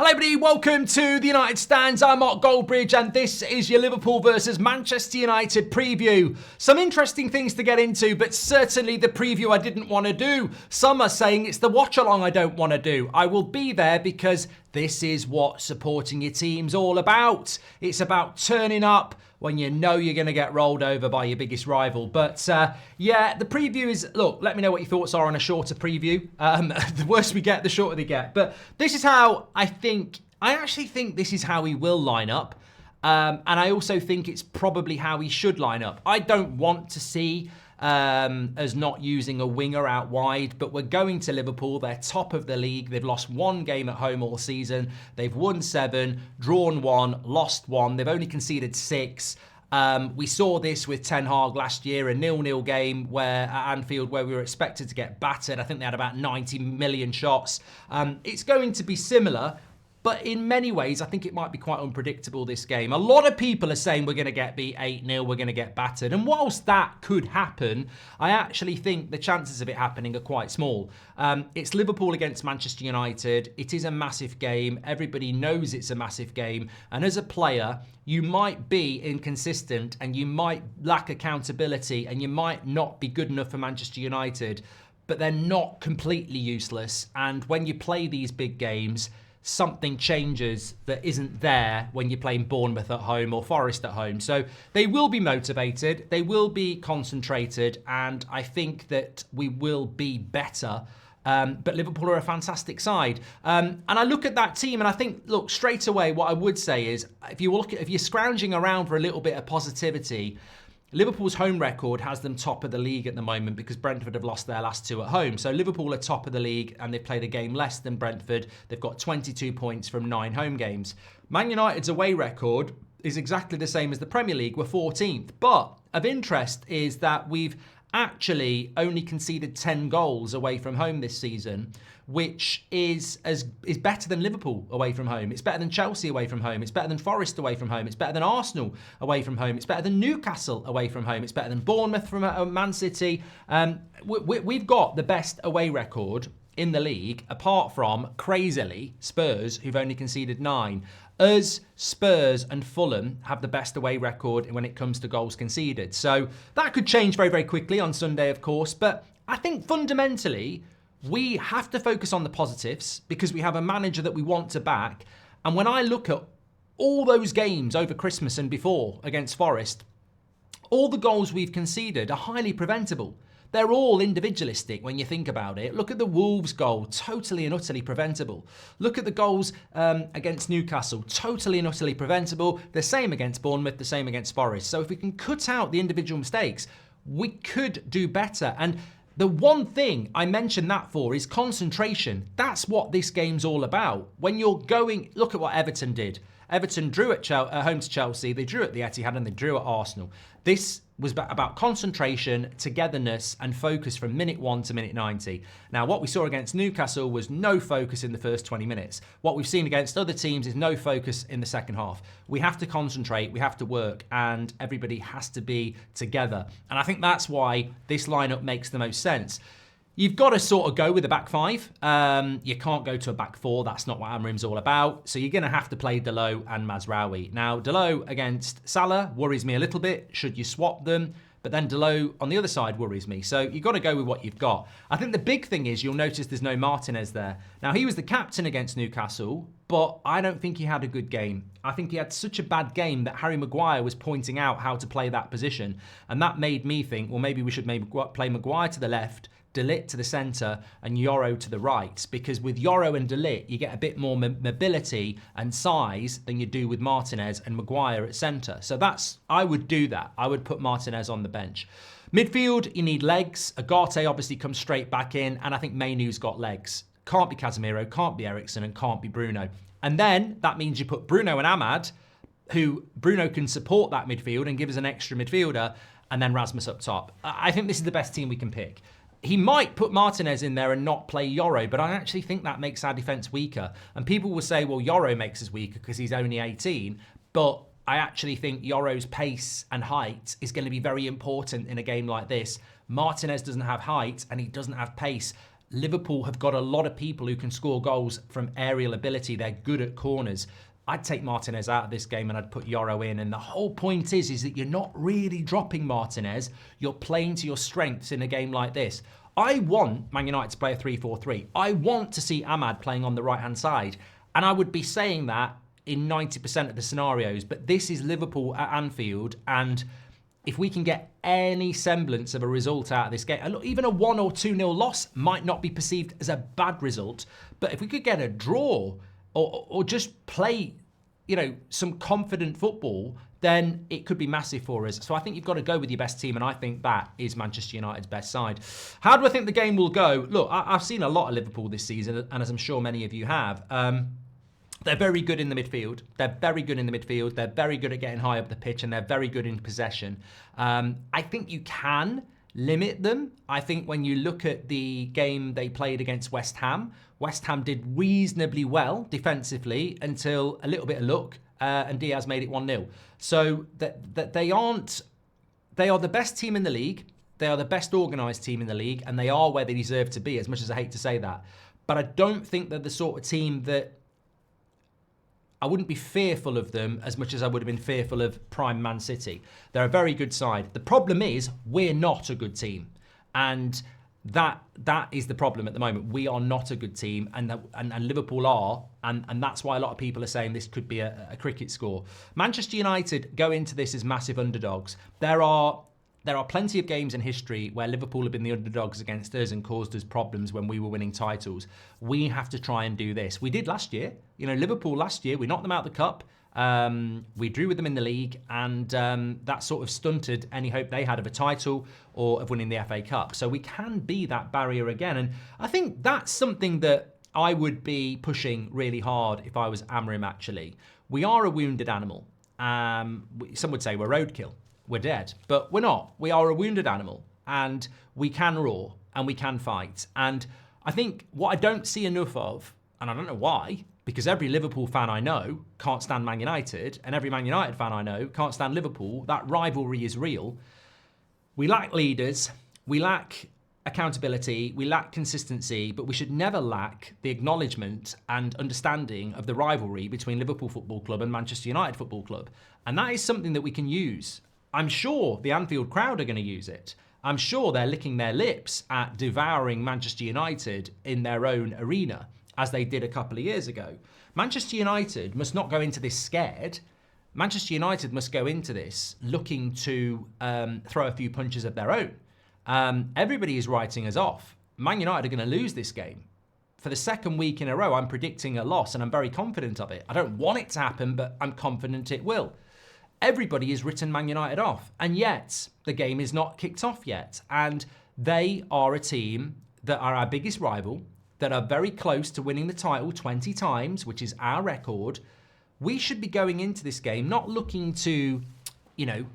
Hello everybody, welcome to the United Stands. I'm Mark Goldbridge and this is your Liverpool versus Manchester United preview. Some interesting things to get into, but certainly the preview I didn't want to do. Some are saying it's the watch along I don't want to do. I will be there because this is what supporting your team's all about. It's about turning up when you know you're going to get rolled over by your biggest rival. But yeah, the preview is, look, let me know what your thoughts are on a shorter preview. The worse we get, the shorter they get. But this is how I actually think this is how he will line up. And I also think it's probably how he should line up. I don't want to see as not using a winger out wide, but we're going to Liverpool. They're top of the league. They've lost one game at home all season. They've won 7, drawn 1, lost 1. They've only conceded 6. We saw this with Ten Hag last year, a 0-0 game where at Anfield where we were expected to get battered. I think they had about 90 million shots. It's going to be similar. But in many ways, I think it might be quite unpredictable, this game. A lot of people are saying we're going to get beat 8-0, we're going to get battered. And whilst that could happen, I actually think the chances of it happening are quite small. It's Liverpool against Manchester United. It is a massive game. Everybody knows it's a massive game. And as a player, you might be inconsistent and you might lack accountability and you might not be good enough for Manchester United. But they're not completely useless. And when you play these big games, something changes that isn't there when you're playing Bournemouth at home or Forest at home. So they will be motivated, they will be concentrated, and I think that we will be better. But Liverpool are a fantastic side. And I look at that team and I think, look, straight away, what I would say is, if you're scrounging around for a little bit of positivity, Liverpool's home record has them top of the league at the moment because Brentford have lost their last 2 at home. So Liverpool are top of the league and they've played a game less than Brentford. They've got 22 points from 9 home games. Man United's away record is exactly the same as the Premier League. We're 14th. But of interest is that we've actually only conceded 10 goals away from home this season, which is better than Liverpool away from home. It's better than Chelsea away from home. It's better than Forest away from home. It's better than Arsenal away from home. It's better than Newcastle away from home. It's better than Bournemouth from Man City. We've got the best away record in the league, apart from, crazily, Spurs, who've only conceded 9. Us, Spurs and Fulham have the best away record when it comes to goals conceded. So that could change very, very quickly on Sunday, of course. But I think fundamentally, we have to focus on the positives because we have a manager that we want to back. And when I look at all those games over Christmas and before against Forest, all the goals we've conceded are highly preventable. They're all individualistic when you think about it. Look at the Wolves goal, totally and utterly preventable. Look at the goals against Newcastle, totally and utterly preventable. The same against Bournemouth, the same against Forest. So if we can cut out the individual mistakes, we could do better. And the one thing I mentioned that for is concentration. That's what this game's all about. When you're going, look at what Everton did. Everton drew at home to Chelsea, they drew at the Etihad and they drew at Arsenal. This was about concentration, togetherness and focus from minute 1 to minute 90. Now, what we saw against Newcastle was no focus in the first 20 minutes. What we've seen against other teams is no focus in the second half. We have to concentrate, we have to work, and everybody has to be together. And I think that's why this lineup makes the most sense. You've got to sort of go with a back 5. You can't go to a back 4. That's not what Amorim's all about. So you're going to have to play Dalot and Mazraoui. Now, Dalot against Salah worries me a little bit. Should you swap them? But then Dalot on the other side worries me. So you've got to go with what you've got. I think the big thing is you'll notice there's no Martinez there. Now, he was the captain against Newcastle, but I don't think he had a good game. I think he had such a bad game that Harry Maguire was pointing out how to play that position. And that made me think, well, maybe we should play Maguire to the left, De Ligt to the centre and Yoro to the right, because with Yoro and De Ligt you get a bit more mobility and size than you do with Martinez and Maguire at centre. So I would do that. I would put Martinez on the bench. Midfield, you need legs. Agate obviously comes straight back in, and I think Mainoo's got legs. Can't be Casemiro, can't be Eriksen, and can't be Bruno. And then that means you put Bruno and Ahmad, who Bruno can support that midfield and give us an extra midfielder, and then Rasmus up top. I think this is the best team we can pick. He might put Martinez in there and not play Yoro, but I actually think that makes our defence weaker. And people will say, well, Yoro makes us weaker because he's only 18. But I actually think Yoro's pace and height is going to be very important in a game like this. Martinez doesn't have height and he doesn't have pace. Liverpool have got a lot of people who can score goals from aerial ability. They're good at corners. I'd take Martinez out of this game and I'd put Yoro in. And the whole point is that you're not really dropping Martinez. You're playing to your strengths in a game like this. I want Man United to play a 3-4-3. I want to see Ahmad playing on the right-hand side. And I would be saying that in 90% of the scenarios. But this is Liverpool at Anfield. And if we can get any semblance of a result out of this game, and look, even a 1 or 2-0 loss might not be perceived as a bad result. But if we could get a draw or just play, some confident football, then it could be massive for us. So I think you've got to go with your best team, and I think that is Manchester United's best side. How do I think the game will go? Look, I've seen a lot of Liverpool this season, and as I'm sure many of you have. They're very good in the midfield. They're very good at getting high up the pitch, and they're very good in possession. I think you can limit them. I think when you look at the game they played against West Ham did reasonably well defensively until a little bit of luck, and Diaz made it 1-0. So that they are the best team in the league. They are the best organised team in the league, and they are where they deserve to be, as much as I hate to say that. But I don't think they're the sort of team that I wouldn't be fearful of them as much as I would have been fearful of prime Man City. They're a very good side. The problem is we're not a good team. And that is the problem at the moment. We are not a good team, and Liverpool are, and that's why a lot of people are saying this could be a cricket score. Manchester United go into this as massive underdogs. There are plenty of games in history where Liverpool have been the underdogs against us and caused us problems when we were winning titles. We have to try and do this. We did last year. Liverpool last year, we knocked them out of the cup. We drew with them in the league, and that sort of stunted any hope they had of a title or of winning the FA Cup. So we can be that barrier again. And I think that's something that I would be pushing really hard if I was Amorim, actually. We are a wounded animal. Some would say we're roadkill. We're dead, but we're not. We are a wounded animal, and we can roar and we can fight. And I think what I don't see enough of, and I don't know why, because every Liverpool fan I know can't stand Man United, and every Man United fan I know can't stand Liverpool. That rivalry is real. We lack leaders, we lack accountability, we lack consistency, but we should never lack the acknowledgement and understanding of the rivalry between Liverpool Football Club and Manchester United Football Club. And that is something that we can use. I'm sure the Anfield crowd are going to use it. I'm sure they're licking their lips at devouring Manchester United in their own arena, as they did a couple of years ago. Manchester United must not go into this scared. Manchester United must go into this looking to throw a few punches of their own. Everybody is writing us off. Man United are going to lose this game. For the second week in a row, I'm predicting a loss, and I'm very confident of it. I don't want it to happen, but I'm confident it will. Everybody has written Man United off, and yet the game is not kicked off yet. And they are a team that are our biggest rival, that are very close to winning the title 20 times, which is our record. We should be going into this game not looking to,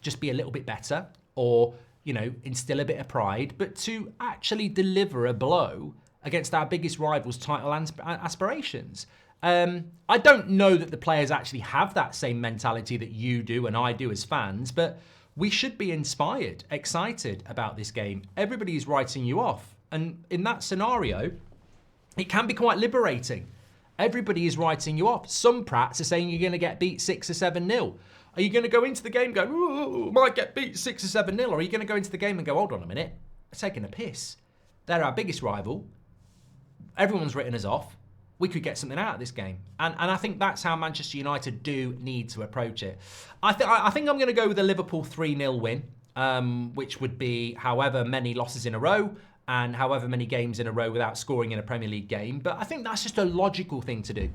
just be a little bit better or, instill a bit of pride, but to actually deliver a blow against our biggest rivals' title aspirations. I don't know that the players actually have that same mentality that you do and I do as fans, but we should be inspired, excited about this game. Everybody is writing you off. And in that scenario, it can be quite liberating. Everybody is writing you off. Some prats are saying you're going to get beat 6 or 7-0. Are you going to go into the game going, ooh, might get beat 6 or 7-0? Or are you going to go into the game and go, hold on a minute, they're taking a piss. They're our biggest rival. Everyone's written us off. We could get something out of this game. And I think that's how Manchester United do need to approach it. I think I'm going to go with a Liverpool 3-0 win, which would be however many losses in a row and however many games in a row without scoring in a Premier League game. But I think that's just a logical thing to do.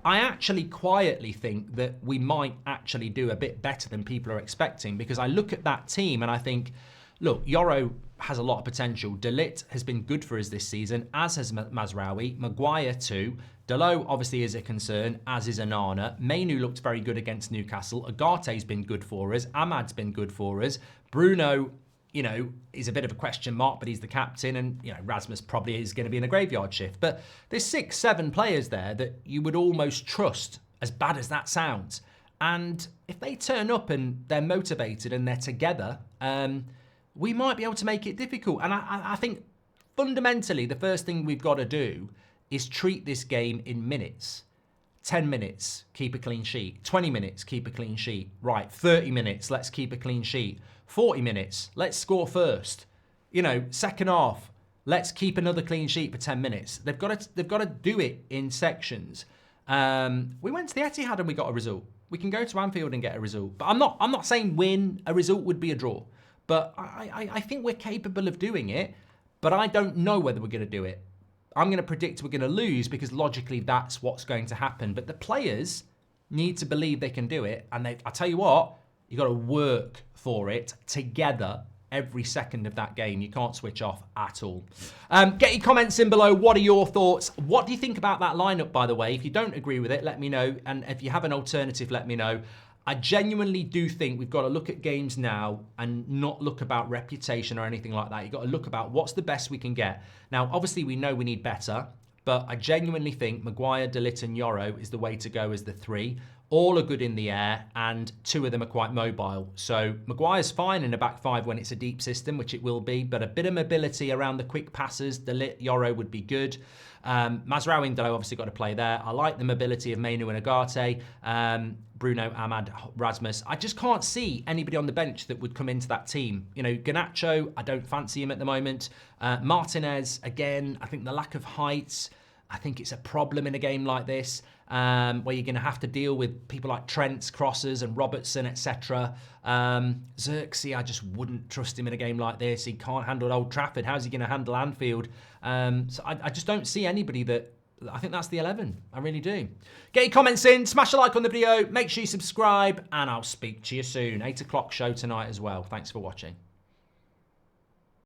I actually quietly think that we might actually do a bit better than people are expecting, because I look at that team and I think, look, Yoro has a lot of potential. De Ligt has been good for us this season, as has Mazraoui. Maguire too. Dalot obviously is a concern, as is Onana. Mainu looked very good against Newcastle. Agate's been good for us. Ahmad's been good for us. Bruno, is a bit of a question mark, but he's the captain, and Rasmus probably is going to be in a graveyard shift. But there's 6-7 players there that you would almost trust, as bad as that sounds. And if they turn up and they're motivated and they're together, we might be able to make it difficult. And I think fundamentally, the first thing we've got to do is treat this game in minutes. 10 minutes, keep a clean sheet. 20 minutes, keep a clean sheet. Right, 30 minutes, let's keep a clean sheet. 40 minutes, let's score first. You know, second half, let's keep another clean sheet for 10 minutes. They've got to do it in sections. We went to the Etihad and we got a result. We can go to Anfield and get a result. But I'm not saying win. A result would be a draw. But I think we're capable of doing it. But I don't know whether we're going to do it. I'm going to predict we're going to lose because logically that's what's going to happen. But the players need to believe they can do it. And I tell you what, you've got to work for it together every second of that game. You can't switch off at all. Get your comments in below. What are your thoughts? What do you think about that lineup, by the way? If you don't agree with it, let me know. And if you have an alternative, let me know. I genuinely do think we've got to look at games now and not look about reputation or anything like that. You've got to look about what's the best we can get. Now, obviously, we know we need better, but I genuinely think Maguire, De Ligt and Yoro is the way to go as the three. All are good in the air, and two of them are quite mobile. So Maguire's fine in a back five when it's a deep system, which it will be, but a bit of mobility around the quick passes, De Ligt, Yoro would be good. Mazraoui and Delo obviously got to play there. I like the mobility of Mainu and Agate, Bruno, Ahmad, Rasmus. I just can't see anybody on the bench that would come into that team. You know, Garnacho, I don't fancy him at the moment. Martinez, again, I think the lack of height, I think it's a problem in a game like this, where you're going to have to deal with people like Trent's crosses and Robertson, etc. Xerxes, I just wouldn't trust him in a game like this. He can't handle Old Trafford. How's he going to handle Anfield? So I just don't see anybody that... I think that's the 11. I really do. Get your comments in. Smash a like on the video. Make sure you subscribe. And I'll speak to you soon. 8 o'clock show tonight as well. Thanks for watching.